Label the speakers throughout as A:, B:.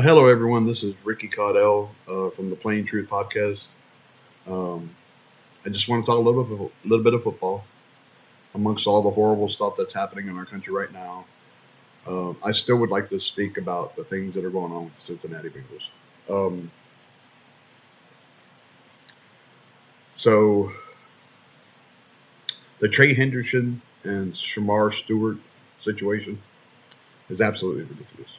A: Hello, everyone. This is Ricky Caudell from the Plain Truth Podcast. Um, I just want to talk a little bit of football amongst all the horrible stuff that's happening in our country right now. I still would like to speak about the things that are going on with the Cincinnati Bengals. Um, so, the Trey Henderson and Shamar Stewart situation is absolutely ridiculous.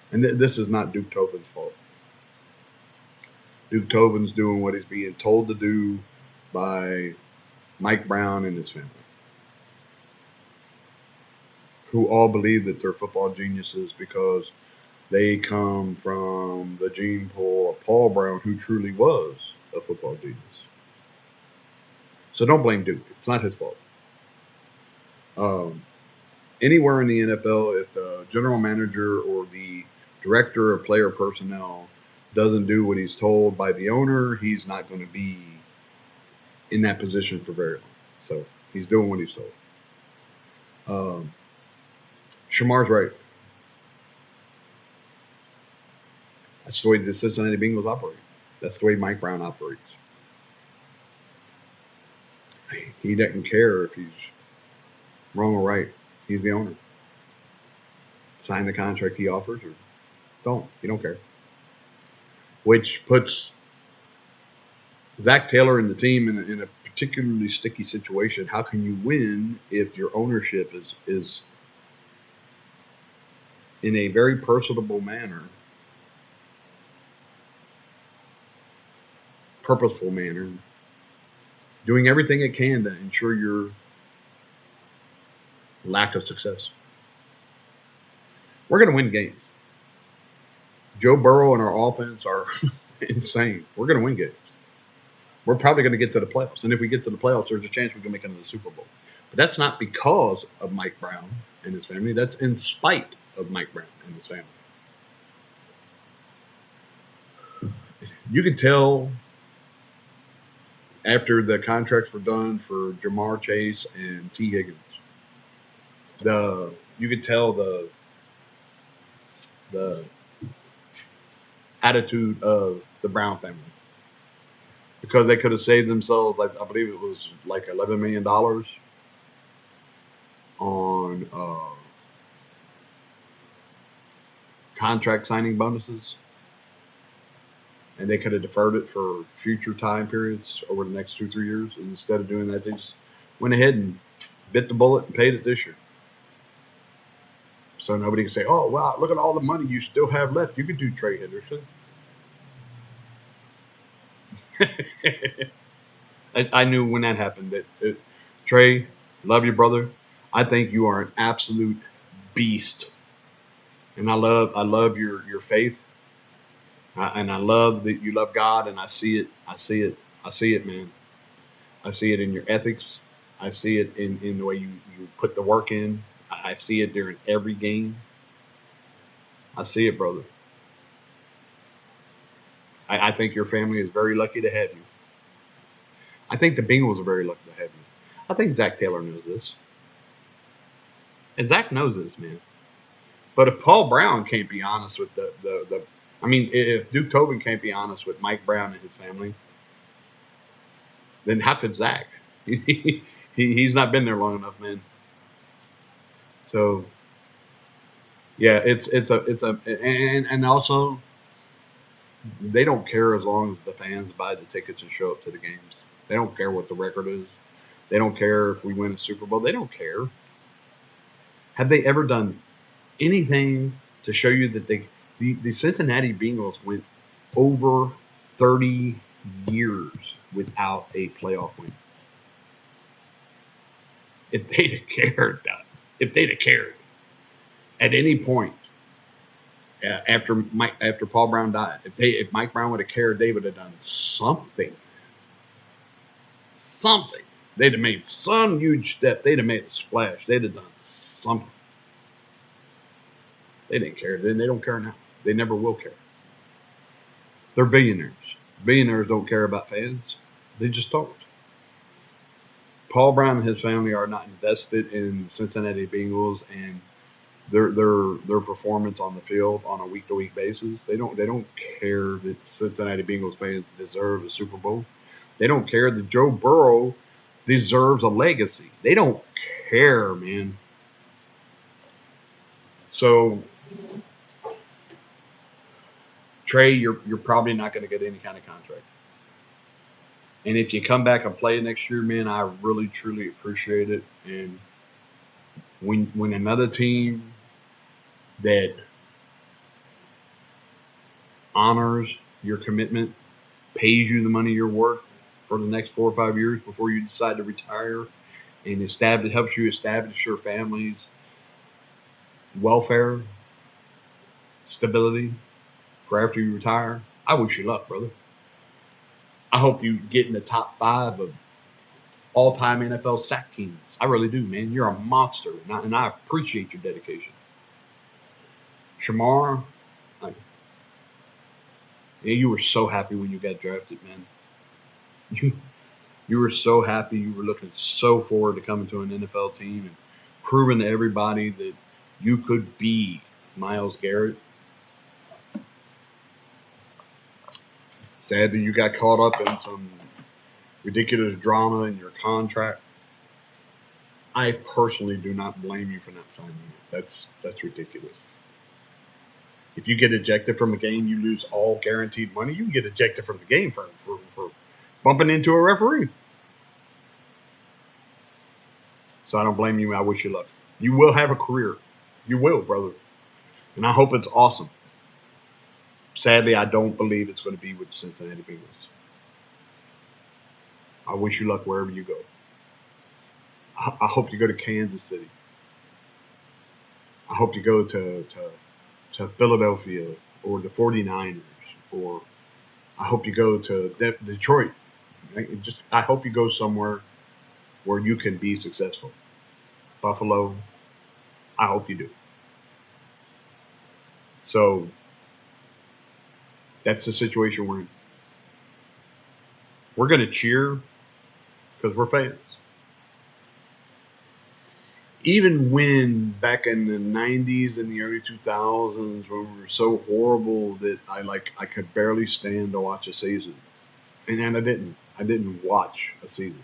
A: And this is not Duke Tobin's fault. Duke Tobin's doing what he's being told to do by Mike Brown and his family, who all believe that they're football geniuses because they come from the gene pool of Paul Brown, who truly was a football genius. So don't blame Duke. It's not his fault. Um, Anywhere in the NFL, if the general manager or the director of player personnel doesn't do what he's told by the owner, he's not going to be in that position for very long. So he's doing what he's told. Shamar's right. That's the way the Cincinnati Bengals operate. That's the way Mike Brown operates. He doesn't care if he's wrong or right. He's the owner. Sign the contract he offers or don't. He don't care. Which puts Zach Taylor and the team in a particularly sticky situation. How can you win if your ownership is in a very personable manner, purposeful manner, doing everything it can to ensure your lack of success? We're going to win games. Joe Burrow and our offense are insane. We're going to win games. We're probably going to get to the playoffs. And if we get to the playoffs, there's a chance we can make it into the Super Bowl. But that's not because of Mike Brown and his family. That's in spite of Mike Brown and his family. You could tell after the contracts were done for Jamar Chase and T. Higgins, you could tell the attitude of the Brown family, because they could have saved themselves, like I believe it was like $11 million on contract signing bonuses, and they could have deferred it for future time periods over the next 2-3 years. And instead of doing that, they just went ahead and bit the bullet and paid it this year. So nobody can say, "Oh, wow, look at all the money you still have left. You could do Trey Henderson." I knew when that happened that Trey, love you, brother. I think you are an absolute beast, and I love your faith, and I love that you love God, and I see it. I see it, man. I see it in your ethics. I see it in the way you put the work in. I see it during every game. I see it, brother. I think your family is very lucky to have you. I think the Bengals are very lucky to have you. I think Zach Taylor knows this. And Zach knows this, man. But if Paul Brown can't be honest with if Duke Tobin can't be honest with Mike Brown and his family, then how could Zach? He's not been there long enough, man. So, yeah, and also they don't care as long as the fans buy the tickets and show up to the games. They don't care what the record is. They don't care if we win a Super Bowl. They don't care. Have they ever done anything to show you that the Cincinnati Bengals went over 30 years without a playoff win? If they'd have cared at any point after Paul Brown died, if Mike Brown would have cared, they would have done something. Something. They'd have made some huge step. They'd have made a splash. They'd have done something. They didn't care then. They don't care now. They never will care. They're billionaires. Billionaires don't care about fans. They just don't. Paul Brown and his family are not invested in the Cincinnati Bengals, and their performance on the field on a week to week basis. They don't care that Cincinnati Bengals fans deserve a Super Bowl. They don't care that Joe Burrow deserves a legacy. They don't care, man. So Trey, you're probably not going to get any kind of contract. And if you come back and play next year, man, I really truly appreciate it. And when another team that honors your commitment, pays you the money you're worth for the next 4 or 5 years before you decide to retire, and helps you establish your family's welfare, stability for after you retire, I wish you luck, brother. I hope you get in the top 5 of all-time NFL sack kings. I really do, man. You're a monster, and I appreciate your dedication. Shamar, like, yeah, you were so happy when you got drafted, man. You you were so happy. You were looking so forward to coming to an NFL team and proving to everybody that you could be Myles Garrett. Sad that you got caught up in some ridiculous drama in your contract. I personally do not blame you for not signing it. That's ridiculous. If you get ejected from a game, you lose all guaranteed money. You can get ejected from the game for bumping into a referee. So I don't blame you. I wish you luck. You will have a career. You will, brother. And I hope it's awesome. Sadly, I don't believe it's going to be with the Cincinnati Bengals. I wish you luck wherever you go. I hope you go to Kansas City. I hope you go to Philadelphia or the 49ers, or I hope you go to Detroit. I hope you go somewhere where you can be successful. Buffalo, I hope you do. So that's the situation we're in. We're going to cheer because we're fans. Even when back in the 90s and the early 2000s, when we were so horrible that I could barely stand to watch a season, and I didn't watch a season.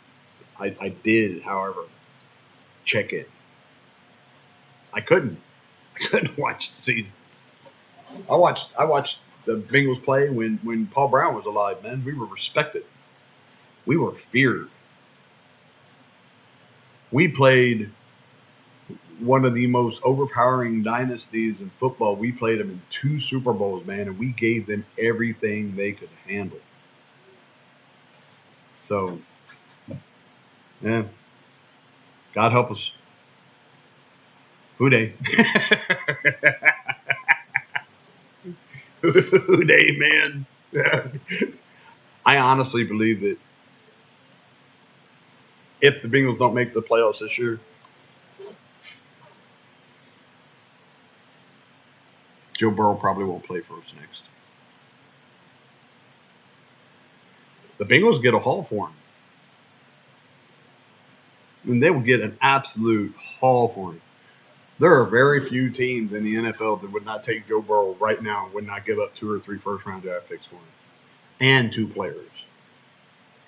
A: I did, however, check it. I couldn't. I couldn't watch the seasons. I watched the Bengals play when Paul Brown was alive. Man, we were respected. We were feared. We played one of the most overpowering dynasties in football. We played them in 2 Super Bowls, man, and we gave them everything they could handle. So, yeah, God help us. Who they? Who they, man? I honestly believe that if the Bengals don't make the playoffs this year, Joe Burrow probably won't play for us next. The Bengals get a haul for him. And they will get an absolute haul for him. There are very few teams in the NFL that would not take Joe Burrow right now and would not give up 2 or 3 first round draft picks for him and 2 players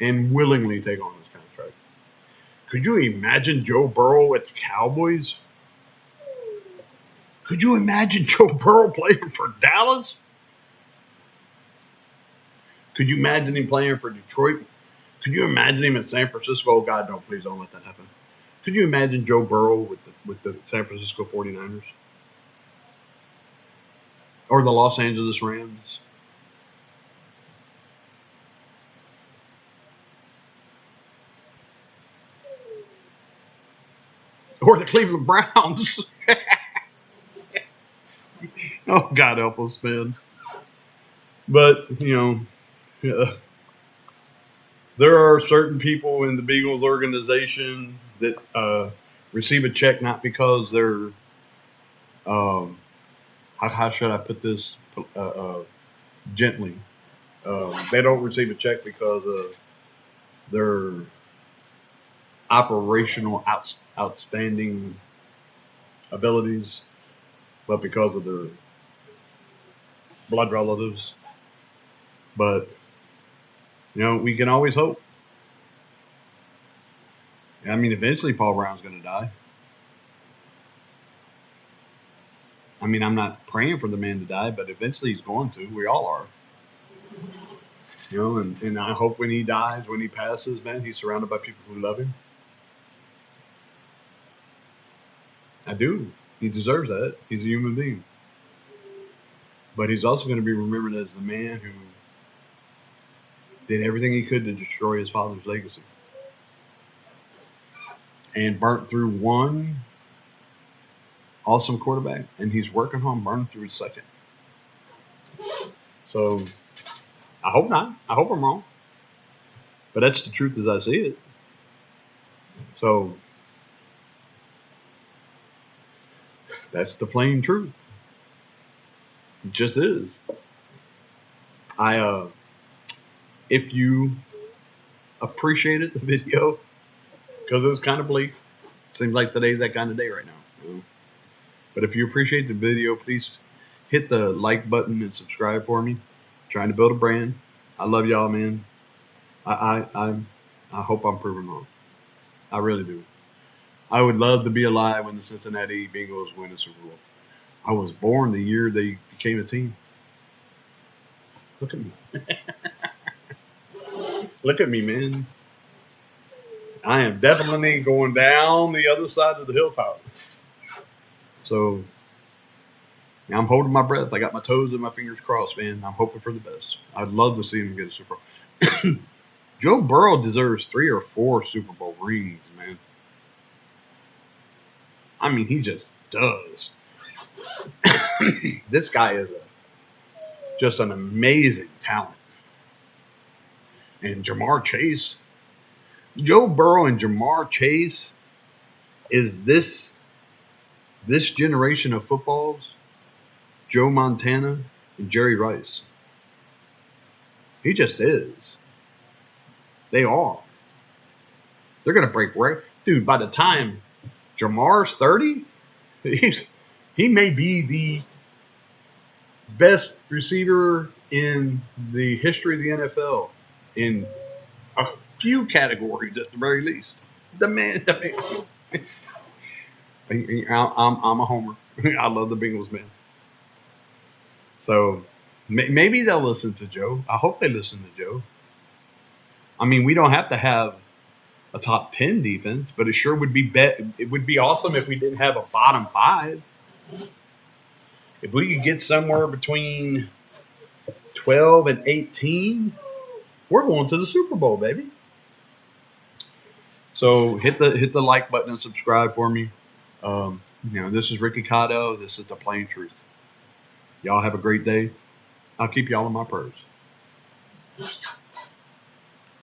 A: and willingly take on this contract. Could you imagine Joe Burrow at the Cowboys? Could you imagine Joe Burrow playing for Dallas? Could you imagine him playing for Detroit? Could you imagine him in San Francisco? Oh, God, no, please don't let that happen. Could you imagine Joe Burrow with the San Francisco 49ers? Or the Los Angeles Rams? Or the Cleveland Browns? Oh, God help us, man. But, there are certain people in the Bengals organization that receive a check not because they're, how should I put this gently? They don't receive a check because of their operational outstanding abilities. but because of their blood relatives. But we can always hope. I mean, eventually Paul Brown's going to die. I mean, I'm not praying for the man to die, but eventually he's going to. We all are. And I hope when he dies, when he passes, man, he's surrounded by people who love him. I do. He deserves that. He's a human being. But he's also going to be remembered as the man who did everything he could to destroy his father's legacy. And burnt through one awesome quarterback, and he's working on burning through his second. So I hope not. I hope I'm wrong. But that's the truth as I see it. So that's the plain truth. It just is. If you appreciated the video, because it was kind of bleak, seems like today's that kind of day right now. But if you appreciate the video, please hit the like button and subscribe for me. I'm trying to build a brand. I love y'all, man. I hope I'm proven wrong. I really do. I would love to be alive when the Cincinnati Bengals win a Super Bowl. I was born the year they became a team. Look at me. Look at me, man. I am definitely going down the other side of the hilltop. So I'm holding my breath. I got my toes and my fingers crossed, man. I'm hoping for the best. I'd love to see him get a Super Bowl. Joe Burrow deserves 3 or 4 Super Bowl rings, man. I mean, he just does. This guy is just an amazing talent. And Jamar Chase, Joe Burrow and Jamar Chase is this generation of footballs, Joe Montana and Jerry Rice. He just is. They are. They're going to break records. Dude, by the time Jamar's 30, he may be the best receiver in the history of the NFL in a few categories at the very least. The man. I'm a homer. I love the Bengals, man. So maybe they'll listen to Joe. I hope they listen to Joe. I mean, we don't have to have a top 10 defense, but it sure would be it would be awesome if we didn't have a bottom 5. If we could get somewhere between 12 and 18, we're going to the Super Bowl, baby. So hit the like button and subscribe for me. This is Ricky Cotto. This is the plain truth. Y'all have a great day. I'll keep y'all in my prayers.